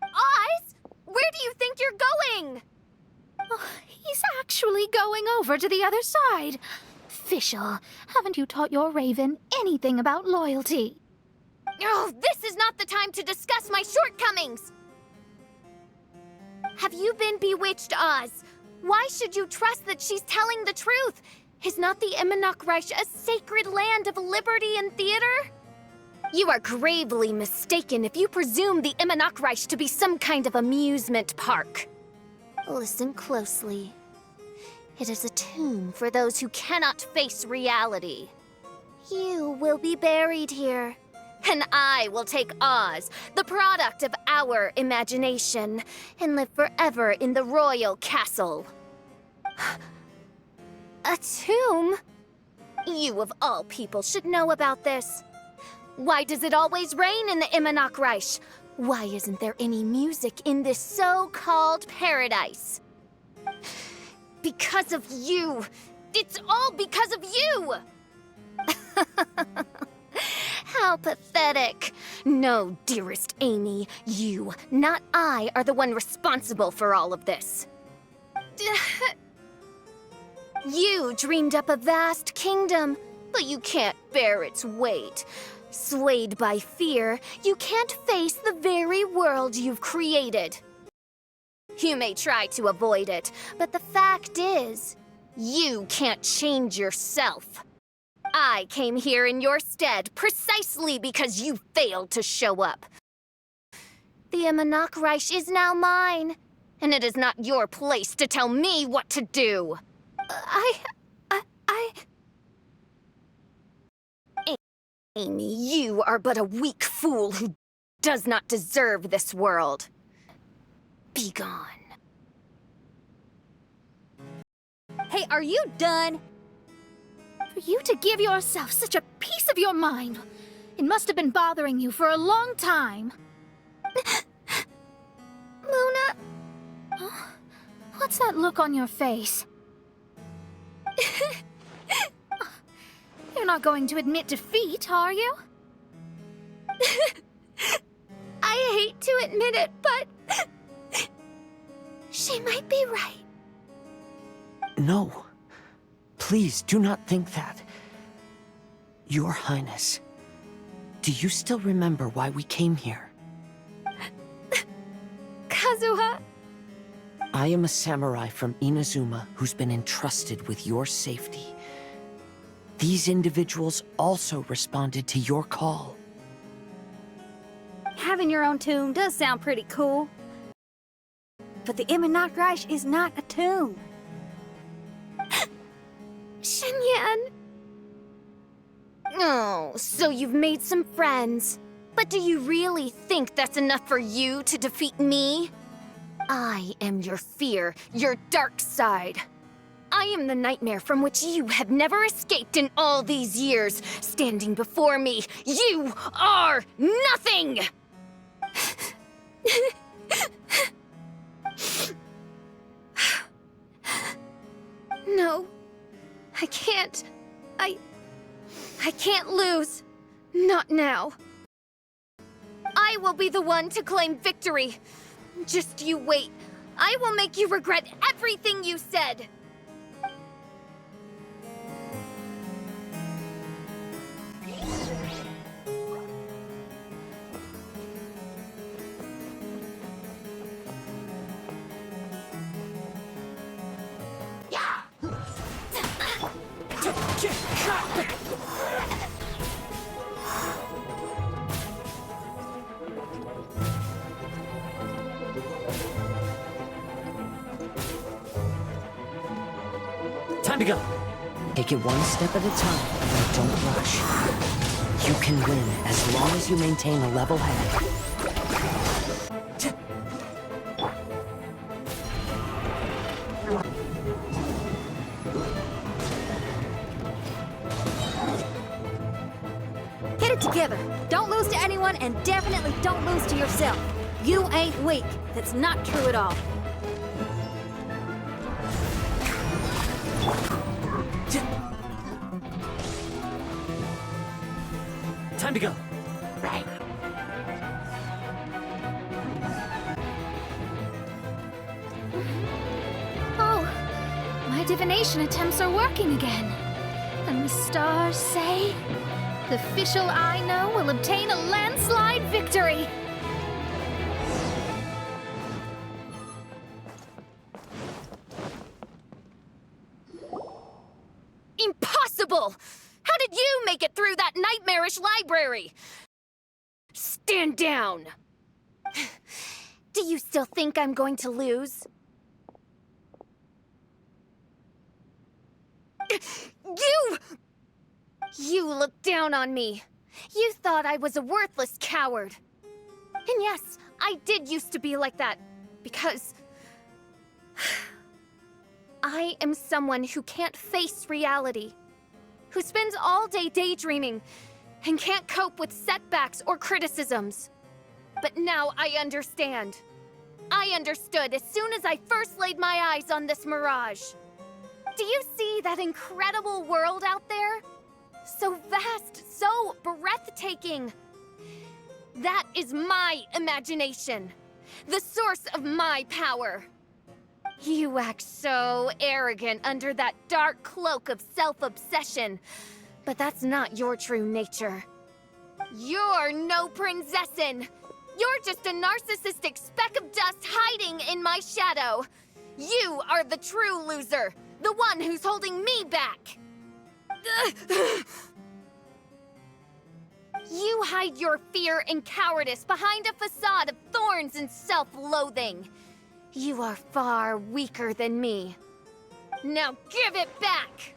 Speaker 12: Oz? Where do you think you're going?
Speaker 4: Oh, he's actually going over to the other side. Fischl, haven't you taught your raven anything about loyalty?
Speaker 12: Oh, this is not the time to discuss my shortcomings! Have you been bewitched, Oz? Why should you trust that she's telling the truth? Is not the Immernachtreich a sacred land of liberty and theater? You are gravely mistaken if you presume the Immernachtreich to be some kind of amusement park. Listen closely. It is a tomb for those who cannot face reality. You will be buried here, and I will take Oz, the product of our imagination, and live forever in the royal castle. A tomb? You of all people should know about this. Why does it always rain in the Immernachtreich? Why isn't there any music in this so-called paradise? Because of you! It's all because of you! How pathetic. No, dearest Amy, you, not I, are the one responsible for all of this. You dreamed up a vast kingdom, but you can't bear its weight. Swayed by fear, you can't face the very world you've created. You may try to avoid it, but the fact is, you can't change yourself. I came here in your stead precisely because you failed to show up. The Immernachtreich is now mine, and it is not your place to tell me what to do. Amy, you are but a weak fool who does not deserve this world. Be gone.
Speaker 2: Hey, are you done?
Speaker 4: For you to give yourself such a piece of your mind, it must have been bothering you for a long time.
Speaker 12: Luna?
Speaker 4: Oh, what's that look on your face? You're not going to admit defeat, are you?
Speaker 12: I hate to admit it, but she might be right.
Speaker 3: No. Please, do not think that. Your Highness, do you still remember why we came here?
Speaker 12: Kazuha?
Speaker 3: I am a samurai from Inazuma who's been entrusted with your safety. These individuals also responded to your call.
Speaker 2: Having your own tomb does sound pretty cool. But the Immernachtreich is not a tomb.
Speaker 12: Shenyan! Oh, so you've made some friends. But do you really think that's enough for you to defeat me? I am your fear, your dark side. I am the nightmare from which you have never escaped in all these years. Standing before me, you are nothing! No, I can't. I can't lose. Not now. I will be the one to claim victory. Just you wait. I will make you regret everything you said.
Speaker 3: Time to go. Take it one step at a time and don't rush. You can win as long as you maintain a level head.
Speaker 2: Get it together. Don't lose to anyone, and definitely don't lose to yourself. You ain't weak. That's not true at all.
Speaker 3: Time to go.
Speaker 4: Right. Oh, my divination attempts are working again. And the stars say the official I know will obtain a landslide victory.
Speaker 12: Impossible! How did you make it through that nightmarish library? Stand down! Do you still think I'm going to lose? You looked down on me. You thought I was a worthless coward. And yes, I did used to be like that, because I am someone who can't face reality, who spends all day daydreaming and can't cope with setbacks or criticisms. But now I understand. I understood as soon as I first laid my eyes on this mirage. Do you see that incredible world out there? So vast, so breathtaking. That is my imagination, the source of my power. You act so arrogant under that dark cloak of self-obsession, but that's not your true nature. You're no princessin. You're just a narcissistic speck of dust hiding in my shadow. You are the true loser, the one who's holding me back. You hide your fear and cowardice behind a facade of thorns and self-loathing. You are far weaker than me. Now give it back!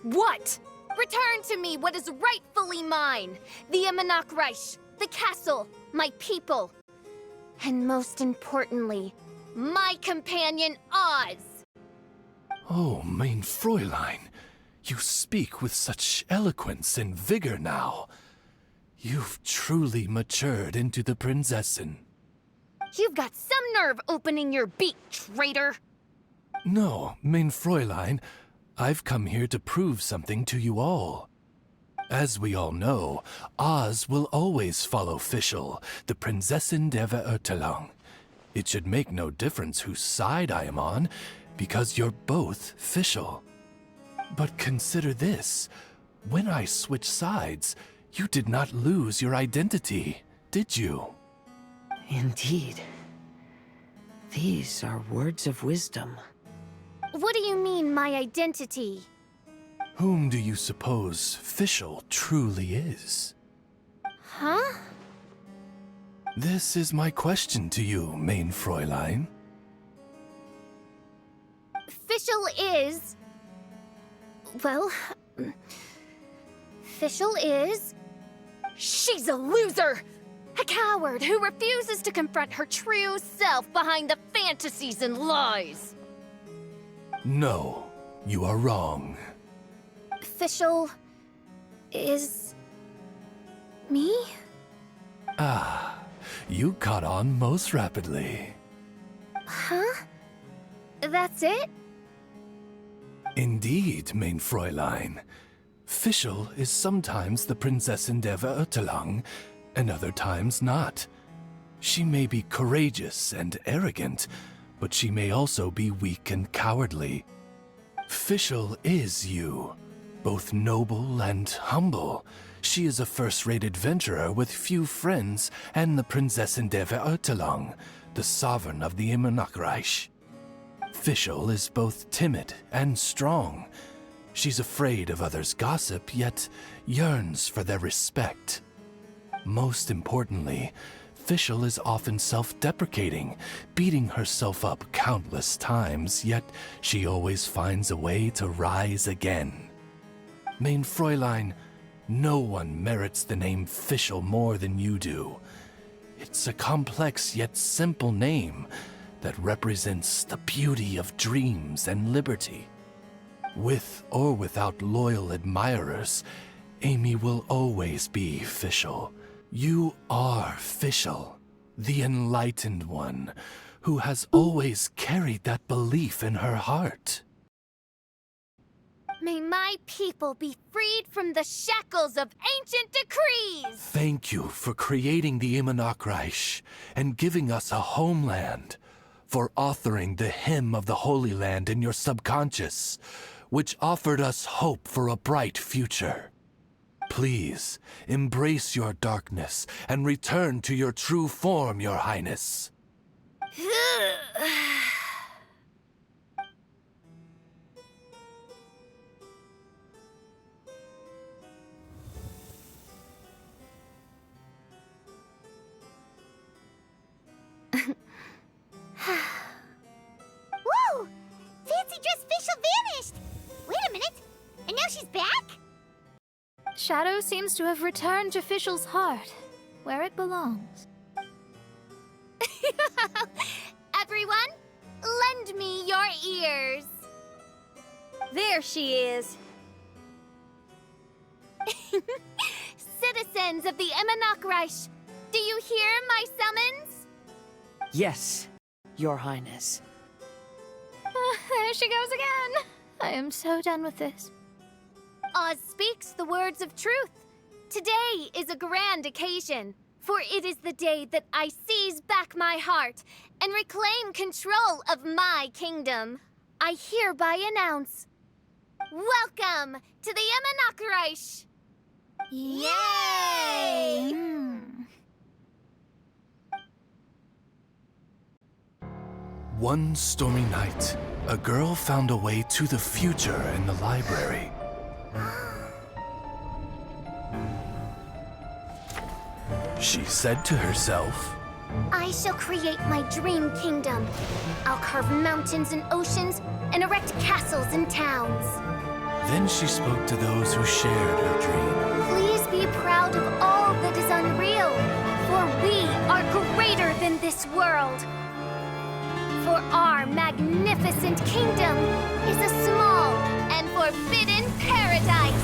Speaker 12: What? Return to me what is rightfully mine. The Immernachtreich, the castle, my people. And most importantly, my companion Oz.
Speaker 14: Oh, mein Fräulein, you speak with such eloquence and vigor now. You've truly matured into the Prinzessin.
Speaker 12: You've got some nerve opening your beak, traitor!
Speaker 14: No, mein Fräulein, I've come here to prove something to you all. As we all know, Oz will always follow Fischl, the Prinzessin der Verurteilung. It should make no difference whose side I am on, because you're both Fischl. But consider this. When I switched sides, you did not lose your identity, did you?
Speaker 3: Indeed. These are words of wisdom.
Speaker 12: What do you mean, my identity?
Speaker 14: Whom do you suppose Fischl truly is?
Speaker 12: Huh?
Speaker 14: This is my question to you, mein Fräulein.
Speaker 12: Fischl is... well... Fischl is... She's a loser! A coward who refuses to confront her true self behind the fantasies and lies.
Speaker 14: No, you are wrong.
Speaker 12: Fischl is... me?
Speaker 14: Ah, you caught on most rapidly.
Speaker 12: Huh? That's it?
Speaker 14: Indeed, mein Fräulein. Fischl is sometimes the Prinzessin der Verurteilung, and other times not. She may be courageous and arrogant, but she may also be weak and cowardly. Fischl is you, both noble and humble. She is a first-rate adventurer with few friends and the Prinzessin der Verurteilung, the sovereign of the Immernachtreich. Fischl is both timid and strong. She's afraid of others' gossip, yet yearns for their respect. Most importantly, Fischl is often self-deprecating, beating herself up countless times, yet she always finds a way to rise again. Mein Fräulein, no one merits the name Fischl more than you do. It's a complex yet simple name that represents the beauty of dreams and liberty. With or without loyal admirers, Amy will always be Fischl. You are Fischl, the enlightened one, who has always carried that belief in her heart.
Speaker 12: May my people be freed from the shackles of ancient decrees!
Speaker 14: Thank you for creating the Immernachtreich and giving us a homeland, for authoring the hymn of the Holy Land in your subconscious, which offered us hope for a bright future. Please, embrace your darkness and return to your true form, Your Highness.
Speaker 1: Whoa! Fancy dress Fischl vanished! Wait a minute! And now she's back?
Speaker 4: Shadow seems to have returned to Fischl's heart, where it belongs.
Speaker 12: Everyone, lend me your ears.
Speaker 2: There she is.
Speaker 12: Citizens of the Immernachtreich, do you hear my summons?
Speaker 3: Yes, Your Highness.
Speaker 4: There she goes again. I am so done with this.
Speaker 12: Oz speaks the words of truth. Today is a grand occasion, for it is the day that I seize back my heart and reclaim control of my kingdom. I hereby announce, welcome to the Immernachtreich! Yay!
Speaker 14: One stormy night, a girl found a way to the future in the library. She said to herself,
Speaker 12: I shall create my dream kingdom. I'll carve mountains and oceans and erect castles and towns.
Speaker 14: Then she spoke to those who shared her dream.
Speaker 12: Please be proud of all that is unreal, for we are greater than this world. For our magnificent kingdom is a small and forbidden paradise.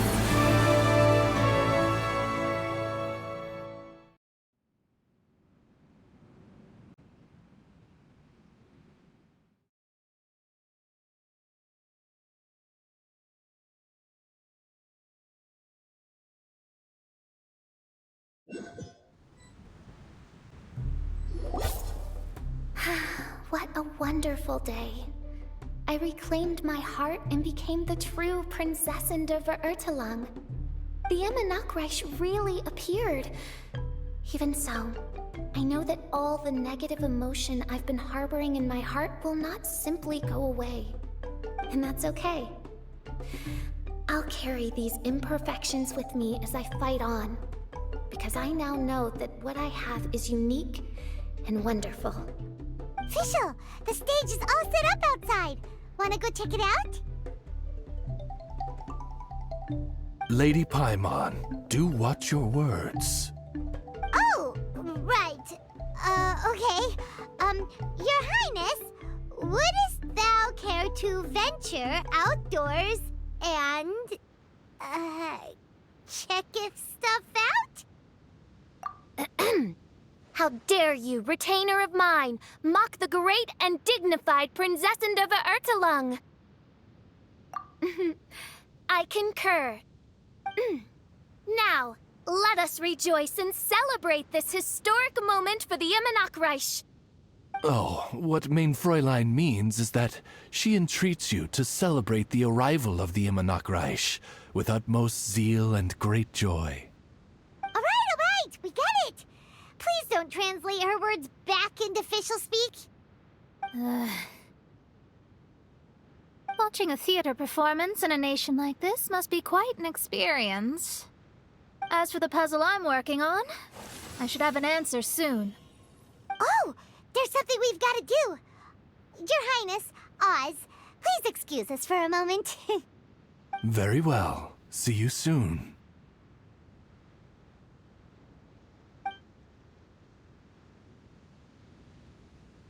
Speaker 12: What a wonderful day. I reclaimed my heart and became the true Prinzessin der Verurteilung. The Immernachtreich really appeared. Even so, I know that all the negative emotion I've been harboring in my heart will not simply go away. And that's okay. I'll carry these imperfections with me as I fight on, because I now know that what I have is unique and wonderful.
Speaker 1: Fischl, the stage is all set up outside. Wanna go check it out?
Speaker 14: Lady Paimon, do watch your words.
Speaker 1: Oh, right. Okay. Your Highness, wouldst thou care to venture outdoors and, check if stuff out?
Speaker 12: How dare you, retainer of mine, mock the great and dignified Prinzessin der Verurteilung? I concur. Now, let us rejoice and celebrate this historic moment for the Immernachtreich.
Speaker 14: Oh, what Mein Fräulein means is that she entreats you to celebrate the arrival of the Immernachtreich with utmost zeal and great joy.
Speaker 1: All right, we get it. Please don't translate her words back into official speak.
Speaker 4: Watching a theater performance in a nation like this must be quite an experience. As for the puzzle I'm working on, I should have an answer soon.
Speaker 1: Oh, there's something we've got to do. Your Highness, Oz, please excuse us for a moment.
Speaker 14: Very well. See you soon.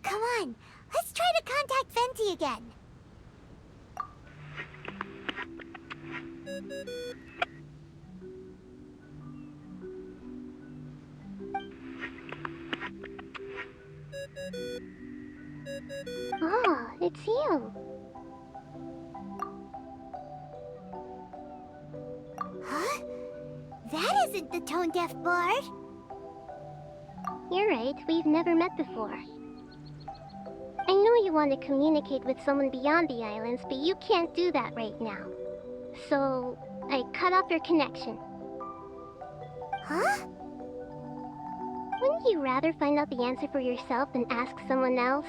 Speaker 1: Come on, let's try to contact Venti again.
Speaker 15: Oh, it's you.
Speaker 1: Huh? That isn't the tone-deaf bard.
Speaker 15: You're right, we've never met before. I know you want to communicate with someone beyond the islands, but you can't do that right now. So, I cut off your connection.
Speaker 1: Huh?
Speaker 15: Wouldn't you rather find out the answer for yourself than ask someone else?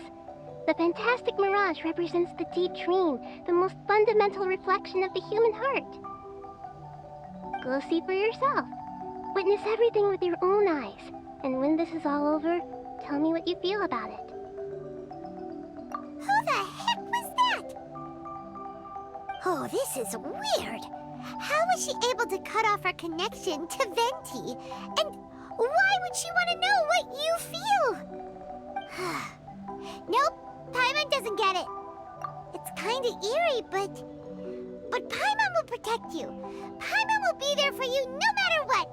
Speaker 15: The fantastic mirage represents the deep dream, the most fundamental reflection of the human heart. Go see for yourself. Witness everything with your own eyes. And when this is all over, tell me what you feel about it.
Speaker 1: Who the heck was that? Oh, this is weird. How was she able to cut off her connection to Venti? And why would she want to know what you feel? Nope, Paimon doesn't get it. It's kinda eerie, but Paimon will protect you. Paimon will be there for you no matter what.